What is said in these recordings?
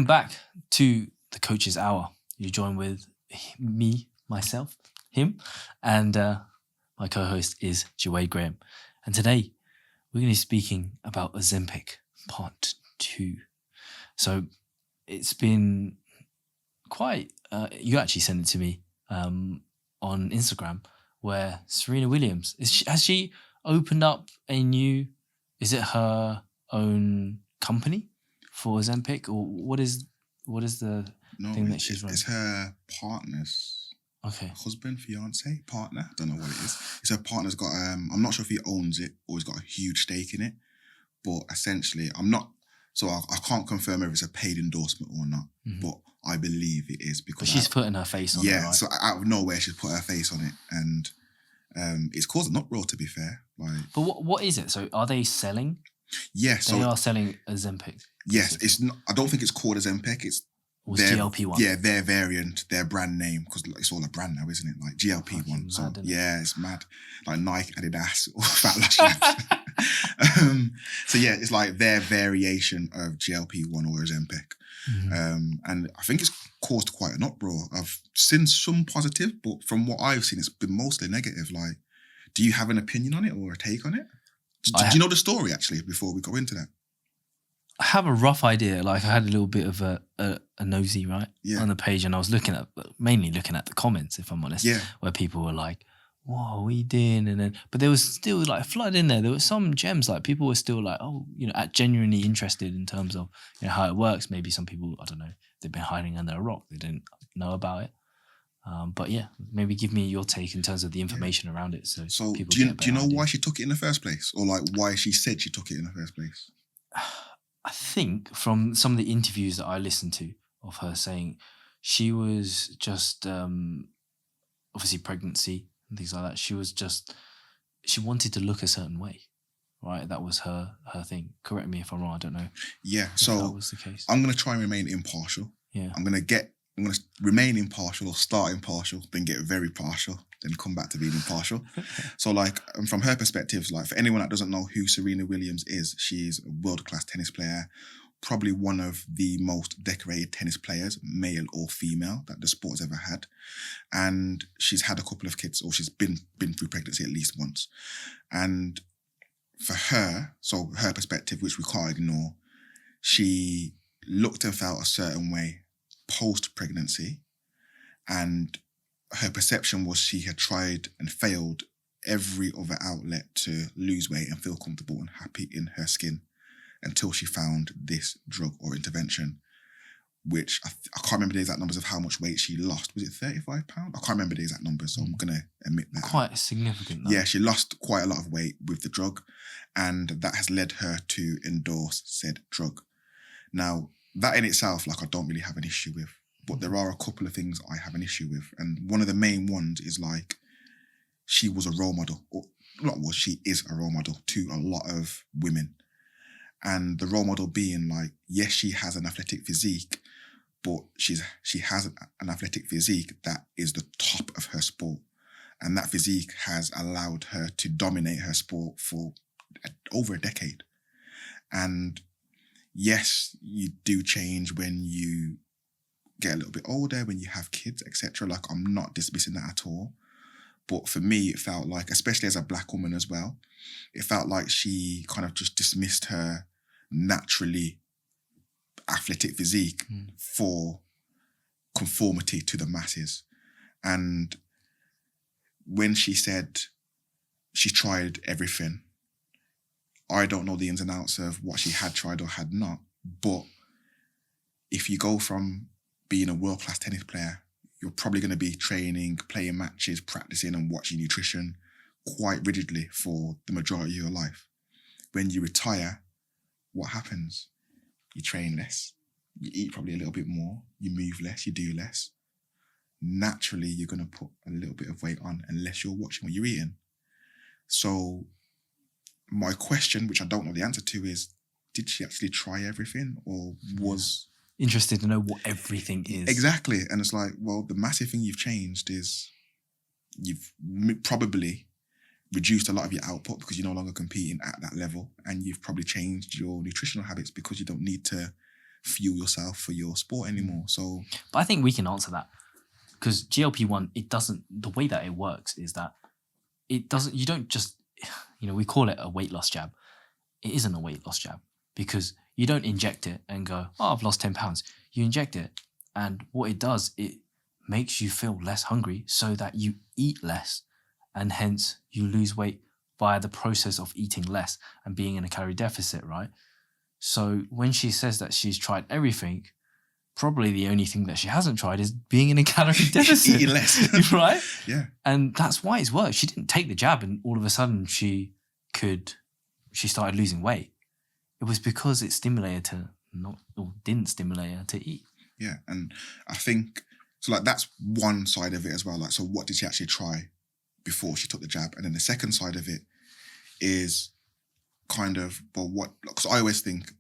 Welcome back to the Coach's Hour. You join with me, myself, him, and my co-host is Jawade Graham. And today we're going to be speaking about Ozempic Part 2. So it's been quite, you actually sent it to me on Instagram, where Serena Williams, has she opened up a new, is it her own company for Ozempic, or what is the thing that she's running? It's her partner's husband, fiance, partner. I don't know what it is. It's her partner's got, I'm not sure if he owns it or he's got a huge stake in it, but essentially I can't confirm if it's a paid endorsement or not, but I believe it is because she's putting her face on it, right? So out of nowhere she's put her face on it, and it's caused an uproar, to be fair. But what is it? So are they selling? Yeah, they are selling Ozempic. Yes, it's not. I don't think it's called Ozempic. It's GLP-1. Yeah, their variant, their brand name, because it's all a brand now, isn't it? Like GLP-1. So yeah, it's mad. Like Nike, Adidas, or Fat Lashes. So yeah, it's like their variation of GLP-1 or Ozempic. And I think it's caused quite an uproar. I've seen some positive, but from what I've seen, it's been mostly negative. Like, do you have an opinion on it or a take on it? Do you know the story, actually, before we go into that? I have a rough idea. Like, I had a little bit of a nosy, right? Yeah. On the page, and I was mainly looking at the comments, if I'm honest, where people were like, whoa, what are you doing? And then, but there was still like flood in there. There were some gems, like people were still like, oh, genuinely interested in terms of, how it works. Maybe some people, I don't know, they've been hiding under a rock. They didn't know about it. But yeah, maybe give me your take in terms of the information around it. So people do you know why she took it in the first place? Or like why she said she took it in the first place? I think from some of the interviews that I listened to of her saying she was just, obviously pregnancy and things like that. She wanted to look a certain way, right? That was her thing. Correct me if I'm wrong. I don't know. Yeah. So that was the case. I'm going to try and remain impartial. Yeah. I'm going to remain impartial or start impartial, then get very partial, then come back to being impartial. So like, from her perspective, like for anyone that doesn't know who Serena Williams is, she's a world-class tennis player, probably one of the most decorated tennis players, male or female, that the sport has ever had. And she's had a couple of kids, or she's been through pregnancy at least once. And for her, so her perspective, which we can't ignore, she looked and felt a certain way post-pregnancy, and her perception was she had tried and failed every other outlet to lose weight and feel comfortable and happy in her skin until she found this drug or intervention, which I can't remember the exact numbers of how much weight she lost. Was it 35 pounds? I can't remember the exact numbers, so I'm going to admit that. Quite a significant number. Yeah, she lost quite a lot of weight with the drug, and that has led her to endorse said drug. Now, that in itself, like, I don't really have an issue with, but there are a couple of things I have an issue with. And one of the main ones is like, she was a role model, she is a role model to a lot of women. And the role model being like, yes, she has an athletic physique, but she has an athletic physique that is the top of her sport. And that physique has allowed her to dominate her sport for over a decade. And yes, you do change when you get a little bit older, when you have kids, etc. Like, I'm not dismissing that at all. But for me, it felt like, especially as a black woman as well, it felt like she kind of just dismissed her naturally athletic physique for conformity to the masses. And when she said she tried everything, I don't know the ins and outs of what she had tried or had not, but if you go from being a world-class tennis player, you're probably going to be training, playing matches, practicing and watching nutrition quite rigidly for the majority of your life. When you retire, what happens? You train less, you eat probably a little bit more, you move less, you do less. Naturally, you're going to put a little bit of weight on unless you're watching what you're eating. So my question, which I don't know the answer to, is, did she actually try everything, or was... Interested to know what everything is. Exactly. And it's like, well, the massive thing you've changed is you've probably reduced a lot of your output because you're no longer competing at that level, and you've probably changed your nutritional habits because you don't need to fuel yourself for your sport anymore. So, But I think we can answer that, because GLP-1, it doesn't, the way that it works is that it doesn't, you don't just, we call it a weight loss jab. It isn't a weight loss jab, because you don't inject it and go, oh, I've lost 10 pounds. You inject it, and what it does, it makes you feel less hungry so that you eat less, and hence you lose weight via the process of eating less and being in a calorie deficit, right? So when she says that she's tried everything, probably the only thing that she hasn't tried is being in a calorie deficit. Eating less. Right? Yeah. And that's why it's worked. She didn't take the jab and all of a sudden she started losing weight. It was because it stimulated her didn't stimulate her to eat. Yeah. And I think, so like that's one side of it as well. Like, so what did she actually try before she took the jab? And then the second side of it is kind of, well, because I always think,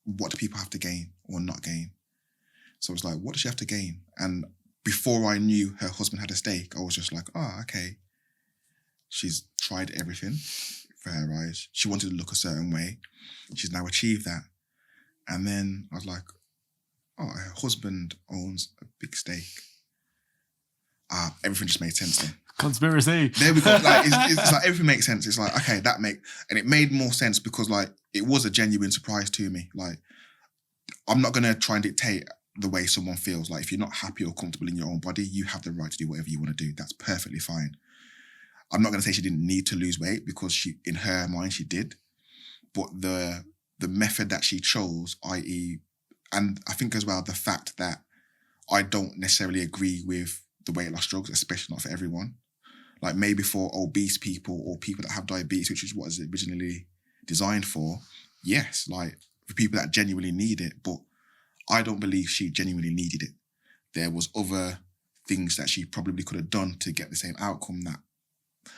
what do people have to gain or not gain? So it's like, what does she have to gain? And before I knew her husband had a stake, I was just like, oh, okay. She's tried everything for her eyes. She wanted to look a certain way. She's now achieved that. And then I was like, oh, her husband owns a big stake. Everything just made sense then. Conspiracy. There we go. Like, it's like everything makes sense. It's like, okay, and it made more sense because like, it was a genuine surprise to me. Like, I'm not going to try and dictate the way someone feels. Like, if you're not happy or comfortable in your own body, you have the right to do whatever you want to do. That's perfectly fine. I'm not going to say she didn't need to lose weight, because in her mind, she did. But the method that she chose, i.e., and I think as well, the fact that I don't necessarily agree with the weight loss drugs, especially not for everyone. Like, maybe for obese people or people that have diabetes, which is what it's originally designed for, yes, like for people that genuinely need it, but I don't believe she genuinely needed it. There was other things that she probably could have done to get the same outcome that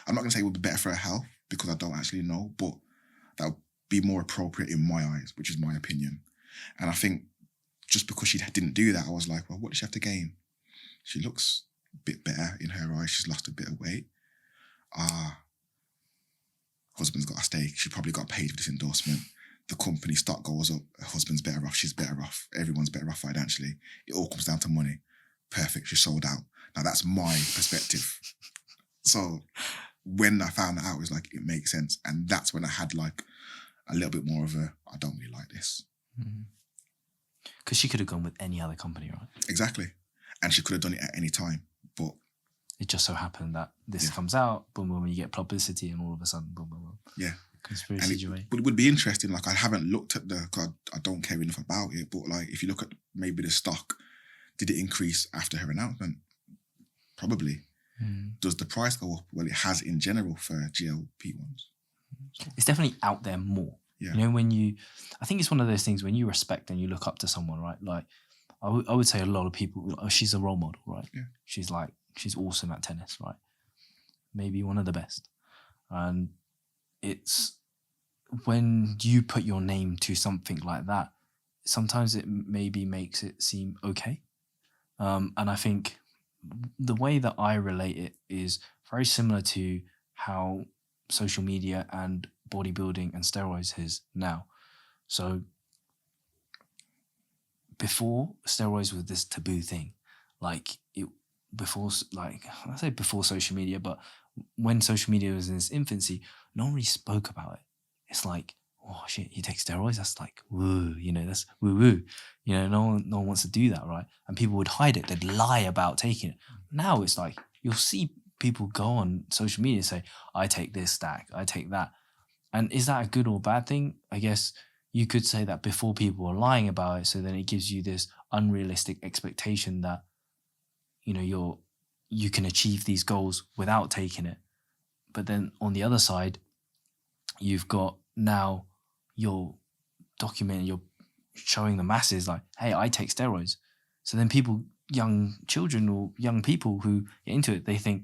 I'm not going to say would be better for her health, because I don't actually know, but that would be more appropriate in my eyes, which is my opinion. And I think just because she didn't do that, I was like, well, what does she have to gain? She looks a bit better in her eyes. She's lost a bit of weight. Husband's got a stake. She probably got paid for this endorsement. The company stock goes up. Her husband's better off. She's better off. Everyone's better off financially. It all comes down to money. Perfect. She's sold out. Now, that's my perspective. So when I found that out, it was like, it makes sense. And that's when I had like a little bit more of I don't really like this. Because she could have gone with any other company, right? Exactly. And she could have done it at any time. But it just so happened that this comes out, boom, boom, you get publicity, and all of a sudden, boom, boom, boom. Yeah. Conspiracy. But it would be interesting. Like, I haven't looked at I don't care enough about it, but like, if you look at maybe the stock, did it increase after her announcement? Probably. Does the price go up? Well, it has in general for GLP-1s. It's definitely out there more. Yeah. I think it's one of those things when you respect and you look up to someone, right? Like, I would say a lot of people, she's a role model, right? Yeah. She's awesome at tennis, right? Maybe one of the best. And it's when you put your name to something like that, sometimes it maybe makes it seem okay. And I think the way that I relate it is very similar to how social media and bodybuilding and steroids is now. So before, steroids was this taboo thing. Before social media, but when social media was in its infancy, no one really spoke about it. It's like, oh shit, you take steroids? That's like, woo, that's woo woo. No one wants to do that, right? And people would hide it. They'd lie about taking it. Now it's like, you'll see people go on social media and say, I take this stack, I take that. And is that a good or bad thing? I guess you could say that before people were lying about it, so then it gives you this unrealistic expectation that, you can achieve these goals without taking it. But then on the other side, you've got now you're documenting, you're showing the masses like, hey, I take steroids. So then young children or young people who get into it, they think,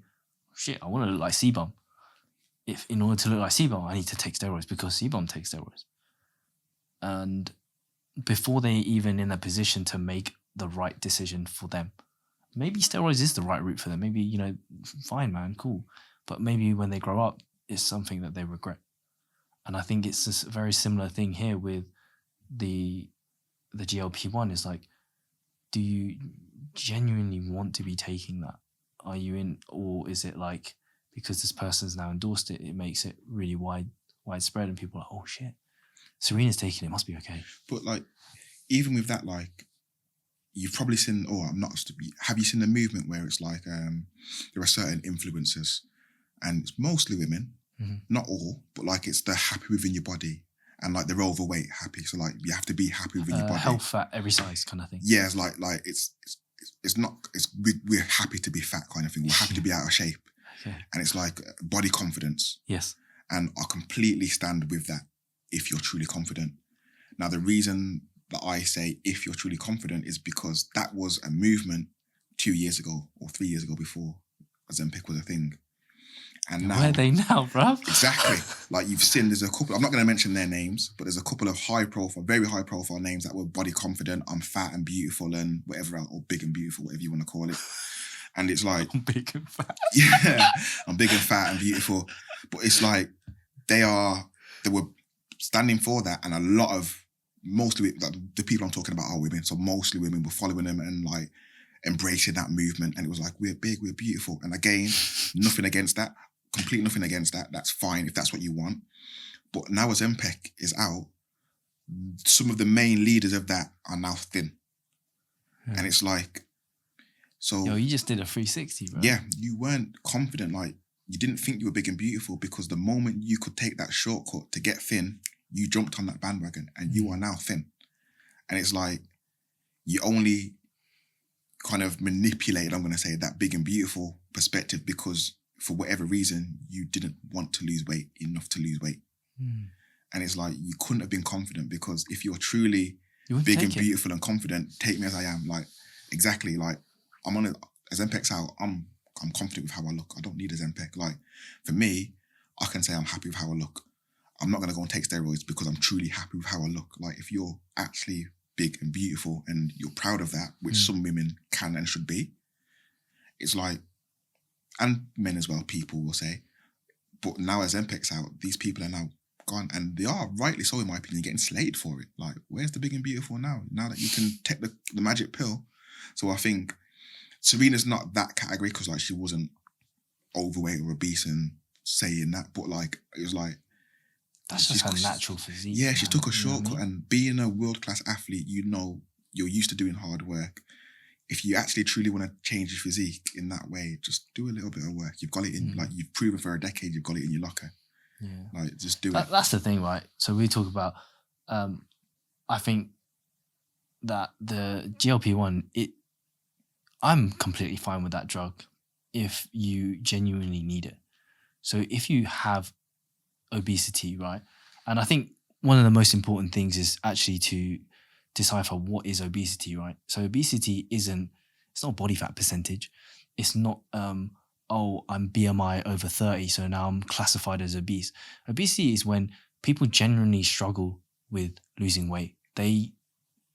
shit, I want to look like C-Bum. If in order to look like C-Bum, I need to take steroids because C-Bum takes steroids. And before they even in a position to make the right decision for them, maybe steroids is the right route for them. Maybe, fine, man, cool. But maybe when they grow up, it's something that they regret. And I think it's a very similar thing here with the the GLP-1 is like, do you genuinely want to be taking that? Are you in, or is it like, because this person's now endorsed it, it makes it really widespread and people are like, oh shit, Serena's taking it, must be okay. But like, even with that, like, you've probably seen, have you seen the movement where it's like, there are certain influencers and it's mostly women, not all, but like it's they're happy within your body and like they're overweight happy. So like you have to be happy within your body. Health, fat, every size kind of thing. Yeah, it's like we're happy to be fat kind of thing. We're happy to be out of shape. Okay. And it's like body confidence. Yes. And I completely stand with that if you're truly confident. Now, the reason that I say if you're truly confident is because that was a movement 2 years ago or 3 years ago before Ozempic was a thing. And now, where are they now, bruv? Exactly. Like you've seen, there's a couple, I'm not going to mention their names, but there's a couple of very high profile names that were body confident. I'm fat and beautiful and whatever else, or big and beautiful, whatever you want to call it. And it's like, I'm big and fat. Yeah, I'm big and fat and beautiful. But it's like, they were standing for that. And mostly the people I'm talking about are women. So mostly women were following them and like embracing that movement. And it was like, we're big, we're beautiful. And again, nothing against that. Complete nothing against that. That's fine if that's what you want. But now as Ozempic is out, some of the main leaders of that are now thin. Yeah. And it's like, so... Yo, you just did a 360, bro. Yeah, you weren't confident. Like, you didn't think you were big and beautiful because the moment you could take that shortcut to get thin, you jumped on that bandwagon and you are now thin. And it's like, you only kind of manipulated, I'm going to say, that big and beautiful perspective because for whatever reason, you didn't want to lose weight enough to lose weight. And it's like, you couldn't have been confident because if you're truly big and beautiful and confident, take me as I am. Like, exactly. Like, I'm on Ozempic's out. I'm confident with how I look. I don't need Ozempic. Like, for me, I can say I'm happy with how I look. I'm not going to go and take steroids because I'm truly happy with how I look. Like, if you're actually big and beautiful and you're proud of that, which some women can and should be, it's like, and men as well, people will say, but now Ozempic's out, these people are now gone, and they are, rightly so in my opinion, getting slated for it. Like, where's the big and beautiful now? Now that you can take the magic pill. So I think Serena's not that category because like she wasn't overweight or obese and saying that, but like it was like that's just her natural physique. Yeah, she took a shortcut, and being a world-class athlete, you know, you're used to doing hard work. If you actually truly want to change your physique in that way, just do a little bit of work. You've got it in, like you've proven for a decade, you've got it in your locker. Yeah. Like, just do it. That's the thing, right? So we talk about, I think that the GLP-1, I'm completely fine with that drug if you genuinely need it. So if you have obesity, right? And I think one of the most important things is actually to decipher what is obesity, right? So obesity it's not body fat percentage. It's not, I'm BMI over 30, so now I'm classified as obese. Obesity is when people genuinely struggle with losing weight. They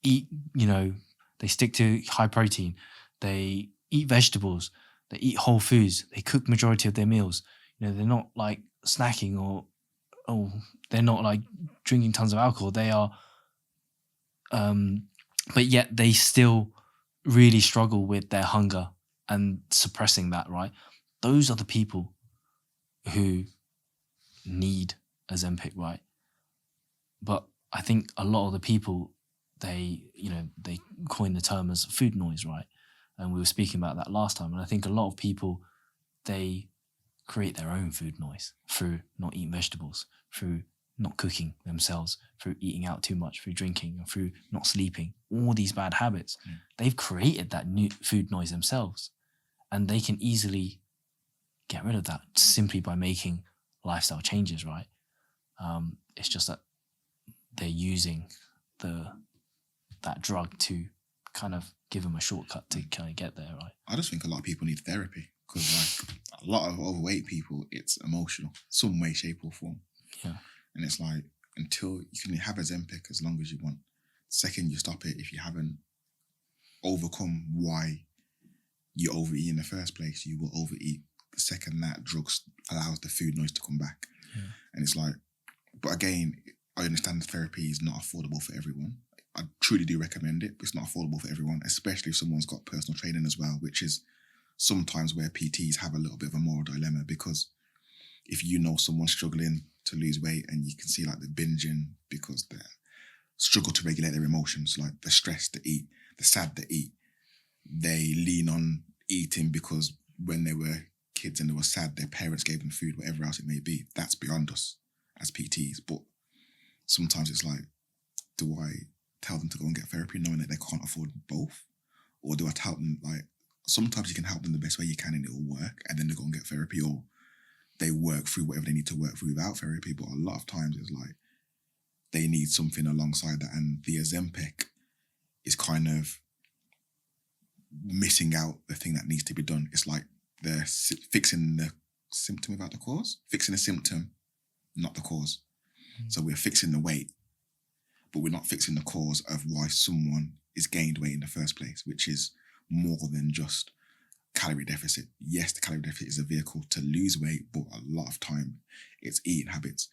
eat, they stick to high protein. They eat vegetables. They eat whole foods. They cook majority of their meals. They're not like snacking or they're not like drinking tons of alcohol. They are, but yet they still really struggle with their hunger and suppressing that, right? Those are the people who need Ozempic, right? But I think a lot of the people, they coin the term as food noise, right? And we were speaking about that last time. And I think a lot of people, they create their own food noise through not eating vegetables, through not cooking themselves, through eating out too much, through drinking, and through not sleeping. All these bad habits. They've created that new food noise themselves. And they can easily get rid of that simply by making lifestyle changes, right? It's just that they're using that drug to kind of give them a shortcut to kind of get there, right? I just think a lot of people need therapy because like a lot of overweight people, it's emotional, some way, shape or form. Yeah. And it's like, until you can have Ozempic as long as you want. The second you stop it, if you haven't overcome why you overeat in the first place, you will overeat the second that drugs allows the food noise to come back. Yeah. And it's like, but again, I understand that therapy is not affordable for everyone. I truly do recommend it. It's not affordable for everyone, especially if someone's got personal training as well, which is sometimes where PTs have a little bit of a moral dilemma, because if you know someone's struggling to lose weight and you can see like they're binging because they struggle to regulate their emotions, like the stress to eat, the sad to eat, they lean on eating because when they were kids and they were sad, their parents gave them food, whatever else it may be. That's beyond us as PTs. But sometimes it's like, do I tell them to go and get therapy knowing that they can't afford both? Or do I tell them, like, sometimes you can help them the best way you can and it'll work, and then they go and get therapy, or they work through whatever they need to work through without therapy. But a lot of times it's like they need something alongside that, and the Ozempic is kind of missing out the thing that needs to be done. It's like they're fixing the symptom without the cause, fixing the symptom, not the cause. So we're fixing the weight, but we're not fixing the cause of why someone is gained weight in the first place, which is more than just calorie deficit. Yes, the calorie deficit is a vehicle to lose weight, but a lot of time it's eating habits,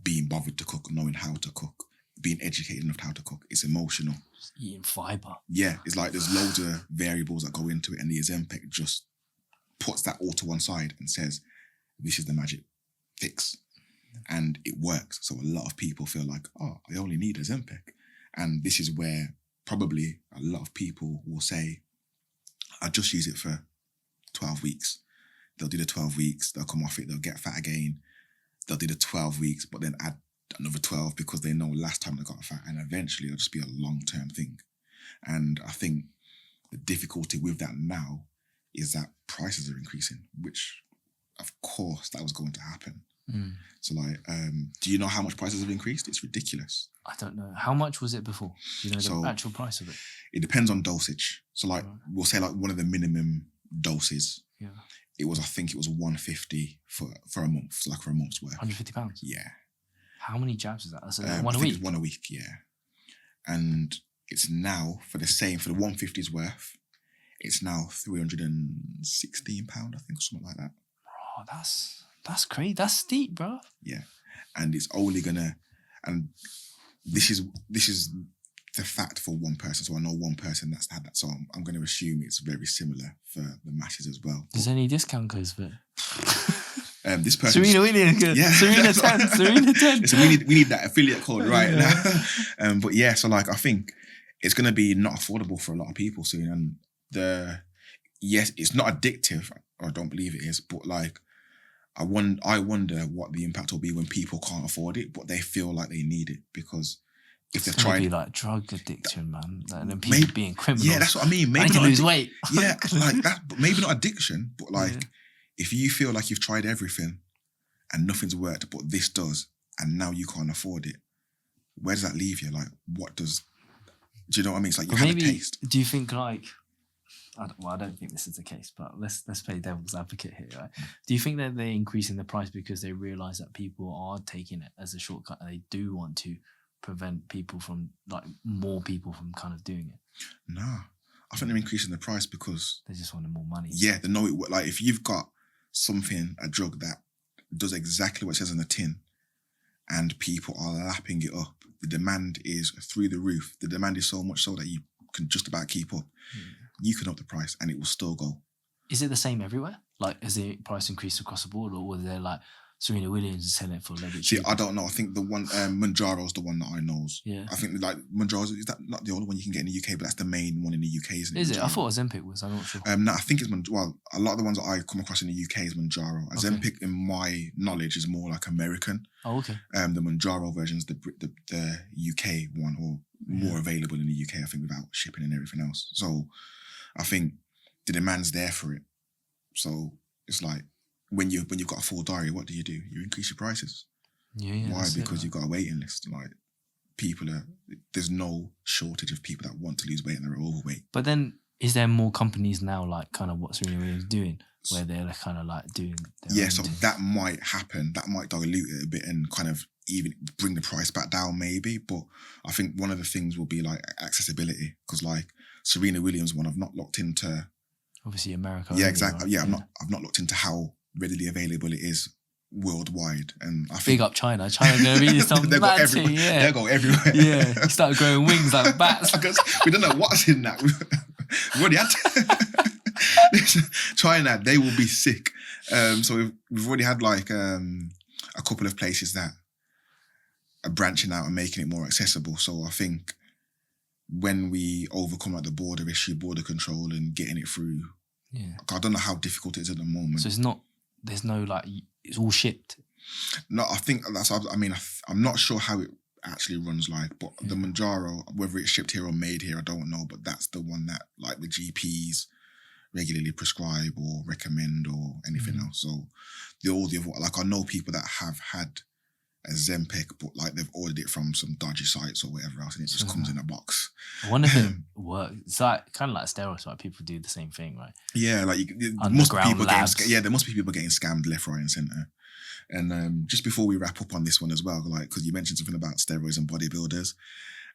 being bothered to cook, knowing how to cook, being educated enough how to cook. It's emotional. Just eating fibre. Yeah, it's like there's loads of variables that go into it, and the Ozempic just puts that all to one side and says, this is the magic fix. And it works. So a lot of people feel like, oh, I only need Ozempic. And this is where probably a lot of people will say, I just use it for 12 weeks. They'll do the 12 weeks, they'll come off it, they'll get fat again. They'll do the 12 weeks, but then add another 12 because they know last time they got fat, and eventually it'll just be a long-term thing. And I think the difficulty with that now is that prices are increasing, which of course that was going to happen. So like, do you know how much prices have increased? It's ridiculous. I don't know. How much was it before? Do you know the actual price of it? It depends on dosage. So like, we'll say like one of the minimum doses. Yeah. I think it was 150 for a month, so like for a month's worth. £150? Yeah. How many jabs is that? That's one a week? It's one a week, yeah. And it's now, for the 150's worth, it's now £316, I think, or something like that. Bro, that's crazy. That's steep, bro. Yeah. And it's only gonna, and this is the fact for one person. So I know one person that's had that. So I'm going to assume it's very similar for the masses as well. Does any discount codes for this person? Serena Williams. Yeah. Serena 10. Serena 10. So we need that affiliate code right now. But yeah, so like I think it's going to be not affordable for a lot of people soon. And yes, it's not addictive, or I don't believe it is, but like I wonder what the impact will be when people can't afford it, but they feel like they need it, because if they're trying, be like drug addiction, man, and then people being criminals. Yeah, that's what I mean. Maybe I need to lose weight. Yeah, like that. But maybe not addiction, but like if you feel like you've tried everything and nothing's worked, but this does, and now you can't afford it, where does that leave you? Like, do you know what I mean? It's like you have a taste. Do you think like? I don't think this is the case, but let's play devil's advocate here, right? Do you think that they're increasing the price because they realise that people are taking it as a shortcut and they do want to prevent people from, like, more people from kind of doing it? Nah, I think they're increasing the price because they just wanted more money. Yeah, they know it. Like if you've got a drug that does exactly what it says on the tin, and people are lapping it up, the demand is through the roof. The demand is so much so that you can just about keep up. You can up the price and it will still go. Is it the same everywhere? Like, has the price increased across the board, or were there like Serena Williams is selling it for a little bit cheaper? See, I don't know. I think the one, Mounjaro's the one that I know. Yeah. I think like Mounjaro's, is that not the only one you can get in the UK, but that's the main one in the UK, isn't it? Is it? I thought Ozempic was, I'm not sure. No, I think it's, a lot of the ones that I come across in the UK is Mounjaro. Ozempic, in my knowledge, is more like American. Oh, okay. The Mounjaro version is the UK one, or more available in the UK, I think, without shipping and everything else. So I think the demand's there for it. So it's like, when you've got a full diary, what do? You increase your prices. Yeah. Why? Because you've got a waiting list. Like, there's no shortage of people that want to lose weight and they're overweight. But then, is there more companies now, like kind of what Serena Williams is doing, where they're kind of like doing their own so thing? That might happen. That might dilute it a bit and kind of even bring the price back down maybe. But I think one of the things will be like accessibility, because like Serena Williams one, I've not looked into. Obviously America. Yeah, exactly. Right? Yeah, I've not looked into how readily available it is worldwide, and I Big think up China. China's going to be some they go mad everywhere. thing, yeah. They go everywhere. Yeah, you start growing wings like bats. We don't know what's in that. We've already had China. They will be sick. So we've already had like a couple of places that are branching out and making it more accessible. So I think when we overcome like the border issue, border control, and getting it through, I don't know how difficult it is at the moment. So it's not. There's no like. It's all shipped. No, I think that's. I mean, I'm not sure how it actually runs like, but the Mounjaro, whether it's shipped here or made here, I don't know. But that's the one that like the GPs regularly prescribe or recommend or anything else. So all the other, like I know people that have had a Ozempic, but like they've ordered it from some dodgy sites or whatever else, and it just comes in a box. I wonder if it works. It's like kind of like steroids, right? People do the same thing, right? Yeah, like there must be people getting scammed left, right, and centre. And just before we wrap up on this one as well, like because you mentioned something about steroids and bodybuilders,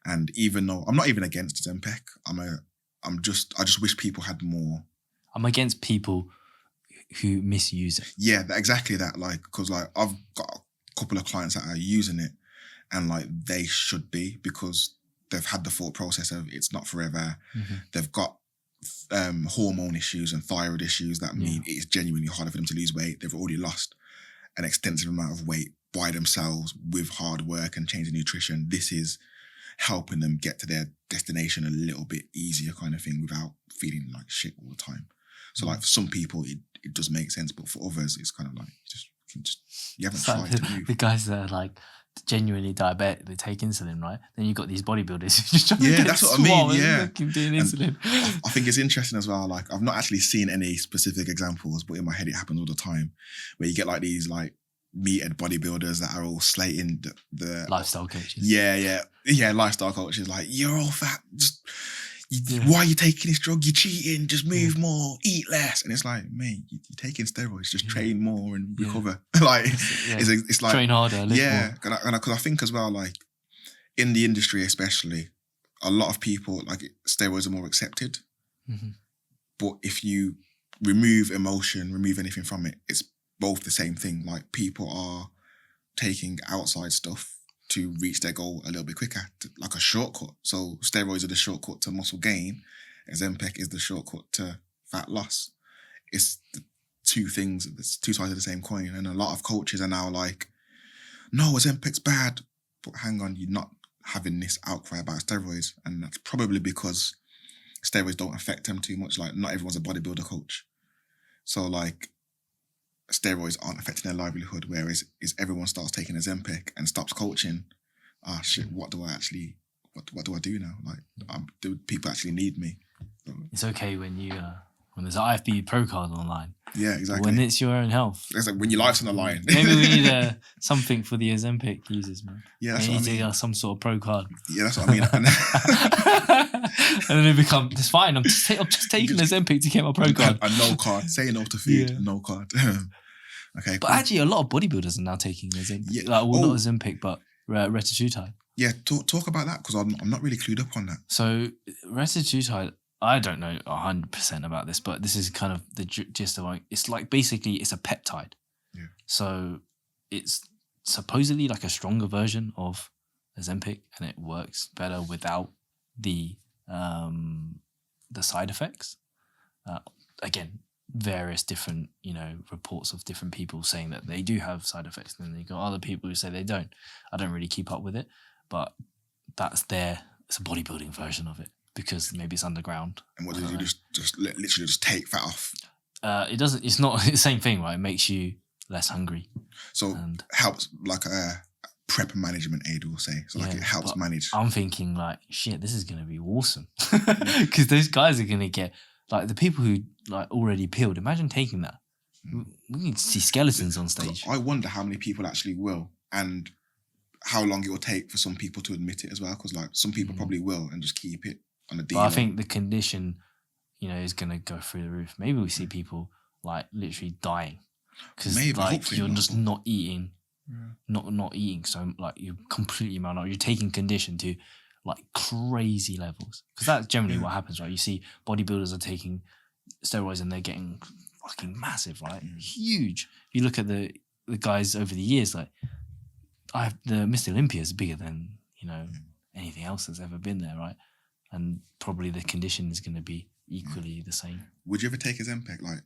and even though I'm not even against Ozempic, I just wish people had more. I'm against people who misuse it. Yeah, exactly that. Like, because like I've got a couple of clients that are using it, and like they should be, because they've had the thought process of it's not forever. They've got hormone issues and thyroid issues that mean it's genuinely harder for them to lose weight. They've already lost an extensive amount of weight by themselves with hard work and changing nutrition. This is helping them get to their destination a little bit easier, kind of thing, without feeling like shit all the time. So like for some people it does make sense, but for others it's kind of like you haven't tried to move. The guys that are like genuinely diabetic, they take insulin, right? Then you've got these bodybuilders who just try to get that's what I mean. Yeah, keep doing insulin. I think it's interesting as well. Like I've not actually seen any specific examples, but in my head it happens all the time, where you get like these like meathead bodybuilders that are all slating the lifestyle coaches. Yeah, lifestyle coaches. Like, you're all fat. Why are you taking this drug? You're cheating. Just move more, eat less. And it's like, mate, you're taking steroids. Just train more and recover. Like, it's like train harder. Yeah, because I think as well, like in the industry especially, a lot of people like steroids are more accepted. But if you remove emotion, remove anything from it, it's both the same thing. Like people are taking outside stuff to reach their goal a little bit quicker, like a shortcut. So steroids are the shortcut to muscle gain. Ozempic is the shortcut to fat loss. It's the two things, it's two sides of the same coin. And a lot of coaches are now like, no, Ozempic's bad. But hang on, you're not having this outcry about steroids. And that's probably because steroids don't affect them too much. Like not everyone's a bodybuilder coach. So like steroids aren't affecting their livelihood, whereas if everyone starts taking Ozempic and stops coaching, shit, what do I do now? Like, do people actually need me? So, it's okay when you when there's an IFBB Pro card online. Yeah, exactly. When it's your own health. It's like when your life's on the line. Maybe we need something for the Ozempic users, man. Yeah, that's what I mean. Some sort of pro card. Yeah, that's what I mean. And then it becomes, it's fine, I'm just taking Ozempic to get my pro card. A no card. Say no to food, no card. Okay. But actually a lot of bodybuilders are now taking Ozempic. Yeah. Like, well, not Ozempic, but retatrutide. Yeah, talk about that, because I'm not really clued up on that. So retatrutide, I don't know 100% about this, but this is kind of the gist of like, it's like basically it's a peptide. Yeah. So it's supposedly like a stronger version of Ozempic, and it works better without the side effects. Again, various different, reports of different people saying that they do have side effects, and then you got other people who say they don't. I don't really keep up with it, but it's a bodybuilding version of it, because maybe it's underground. And what did you literally just take fat off? It's not the same thing, right? It makes you less hungry. So helps like a prep management aid, we'll say. So like it helps manage. I'm thinking like, shit, this is going to be awesome. Because those guys are going to get, like the people who like already peeled, imagine taking that. We need to see skeletons on stage. I wonder how many people actually will, and how long it will take for some people to admit it as well. Because like some people probably will and just keep it on a deal. But I think the condition, is going to go through the roof. Maybe we see people like literally dying because like you're just not eating, not eating. So like you're completely malnourished. You're taking condition to like crazy levels, because that's generally what happens, right? You see bodybuilders are taking steroids and they're getting fucking massive, right? Huge. If you look at the the guys over the years, like the Mr. Olympia is bigger than, anything else that's ever been there, right? And probably the condition is going to be equally the same. Would you ever take a Ozempic, like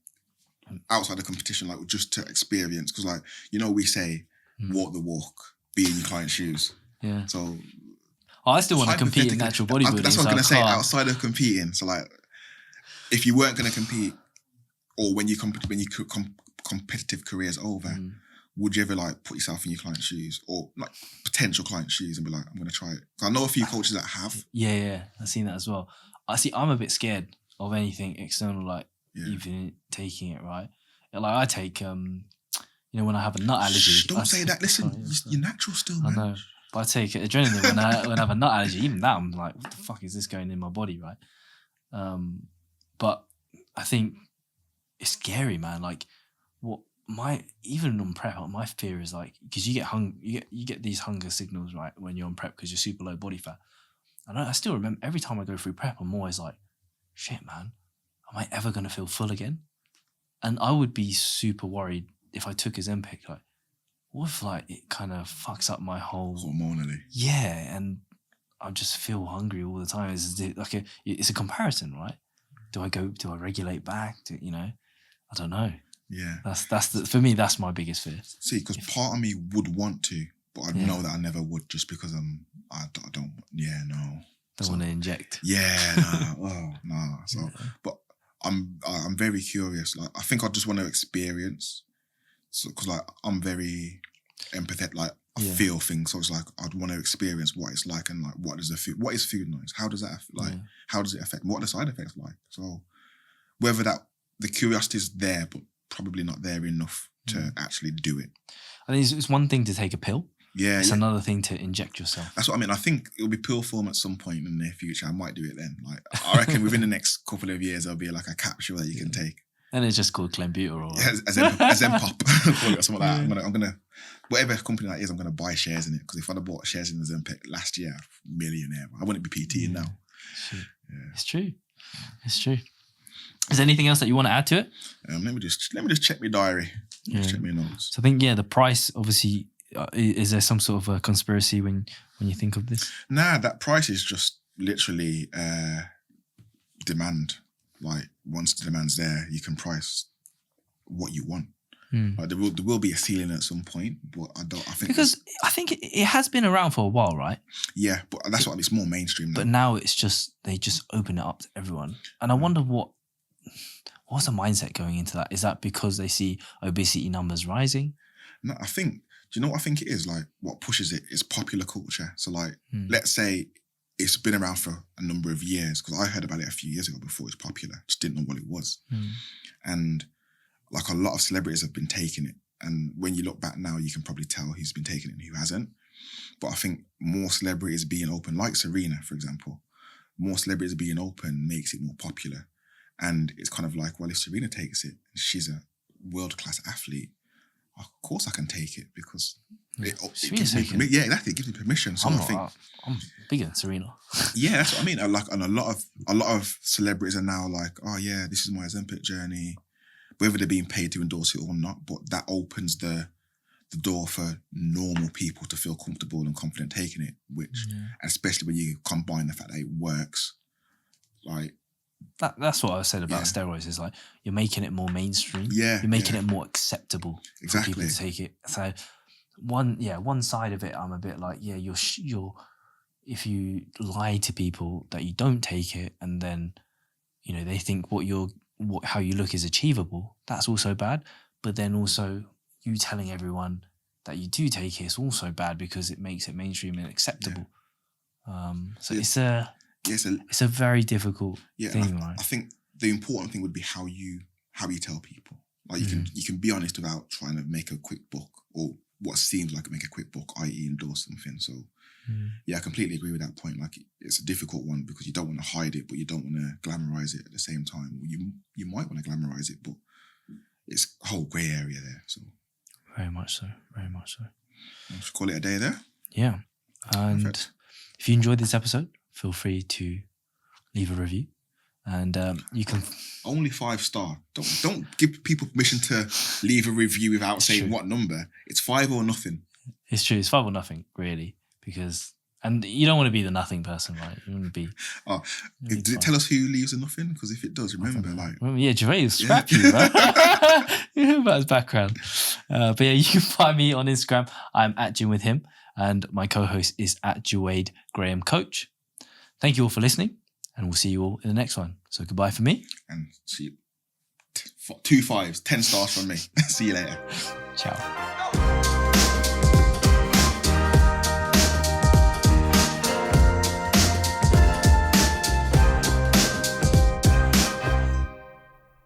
outside the competition, like just to experience? Because like, we say walk the walk, be in your client's shoes. Yeah. So I still want to compete in natural bodybuilding. That's what I'm going to say, outside of competing. So like, if you weren't going to compete, or when competitive career is over, would you ever like put yourself in your client's shoes, or like potential client's shoes, and be like, I'm going to try it? I know a few coaches that have. Yeah, I've seen that as well. I'm a bit scared of anything external, like even taking it, right? Like I take, when I have a nut allergy. Don't say that. Listen, you're natural still, man. I know. But I take adrenaline when I have a nut allergy. Even that, I'm like, what the fuck is this going in my body, right? But I think it's scary, man. Like, even on prep, my fear is like, because you get these hunger signals, right, when you're on prep because you're super low body fat. And I still remember every time I go through prep, I'm always like, shit, man, am I ever going to feel full again? And I would be super worried if I took Ozempic, like, what if like it kind of fucks up my whole hormonally? Yeah, and I just feel hungry all the time. It's a comparison, right? Do I regulate back? I don't know. Yeah, for me. That's my biggest fear. See, because part of me would want to, but I know that I never would, just because I don't. Yeah, no. Don't want to inject. Yeah, no. So, but I'm very curious. Like, I think I just want to experience. So, because like I'm very empathetic, like I feel things. So it's like I'd want to experience what it's like, and like what is food noise? How does that How does it affect? What are the side effects like? So whether the curiosity is there, but probably not there enough to actually do it. I think it's one thing to take a pill. Yeah, it's another thing to inject yourself. That's what I mean. I think it'll be pill form at some point in the near future. I might do it then. Like I reckon within the next couple of years, there'll be like a capsule that you can take. And it's just called Clenbuterol or Zenpop, call it or something like that. I'm gonna whatever company that is, I'm gonna buy shares in it, because if I'd have bought shares in the Zenpep last year, millionaire. I wouldn't be PTing now. Yeah. It's true. It's true. Is there anything else that you want to add to it? Let me just check my diary. Check my notes. So I think the price obviously. Is there some sort of a conspiracy when you think of this? Nah, that price is just literally demand. Like once the demand's there, you can price what you want. Like there will be a ceiling at some point, but I think it has been around for a while, right? Yeah, but that's what it's more mainstream now. But now it's just they just open it up to everyone, and I wonder what's the mindset going into that? Is that because they see obesity numbers rising? No, I think. Do you know what I think it is? Like what pushes it is popular culture. So like, let's say it's been around for a number of years, because I heard about it a few years ago before it was popular. Just didn't know what it was. And like a lot of celebrities have been taking it. And when you look back now, you can probably tell who's been taking it and who hasn't. But I think more celebrities being open, like Serena, for example, more celebrities being open makes it more popular. And it's kind of like, well, if Serena takes it, she's a world-class athlete, of course I can take it, because it gives me permission. Yeah, exactly. It gives me permission. So I'm bigger than Serena. Yeah, that's what I mean. And a lot of celebrities are now like, oh yeah, this is my Ozempic journey, whether they're being paid to endorse it or not. But that opens the door for normal people to feel comfortable and confident taking it. Which, especially when you combine the fact that it works, like. That's what I said about steroids, is like you're making it more mainstream. Yeah. You're making it more acceptable for people to take it. So one side of it, I'm a bit like, you're if you lie to people that you don't take it, and then they think how you look is achievable, that's also bad. But then also you telling everyone that you do take it is also bad, because it makes it mainstream and acceptable. It's a very difficult thing, right? I think the important thing would be how you tell people. Like you can be honest without trying to make a quick buck, or what seems like make a quick buck, i.e. endorse something. So I completely agree with that point. Like it's a difficult one, because you don't want to hide it, but you don't want to glamorize it at the same time. You might want to glamorize it, but it's a whole grey area there. So very much so. Very much so. Let's call it a day there. Yeah. And if you enjoyed this episode, feel free to leave a review. And you can only 5-star. Don't give people permission to leave a review without saying what number. It's 5 or nothing. It's true. It's 5 or nothing, really, and you don't want to be the nothing person, right? You want to be. Does it tell us who leaves a nothing? Because if it does, remember, Gervais is scrappy, bro. You know about his background. But yeah, you can find me on Instagram. I'm at Gym with him, and my co-host is at Juwade Graham Coach. Thank you all for listening, and we'll see you all in the next one. So goodbye for me. And see you. 2 5s, 10 stars from me. See you later. Ciao.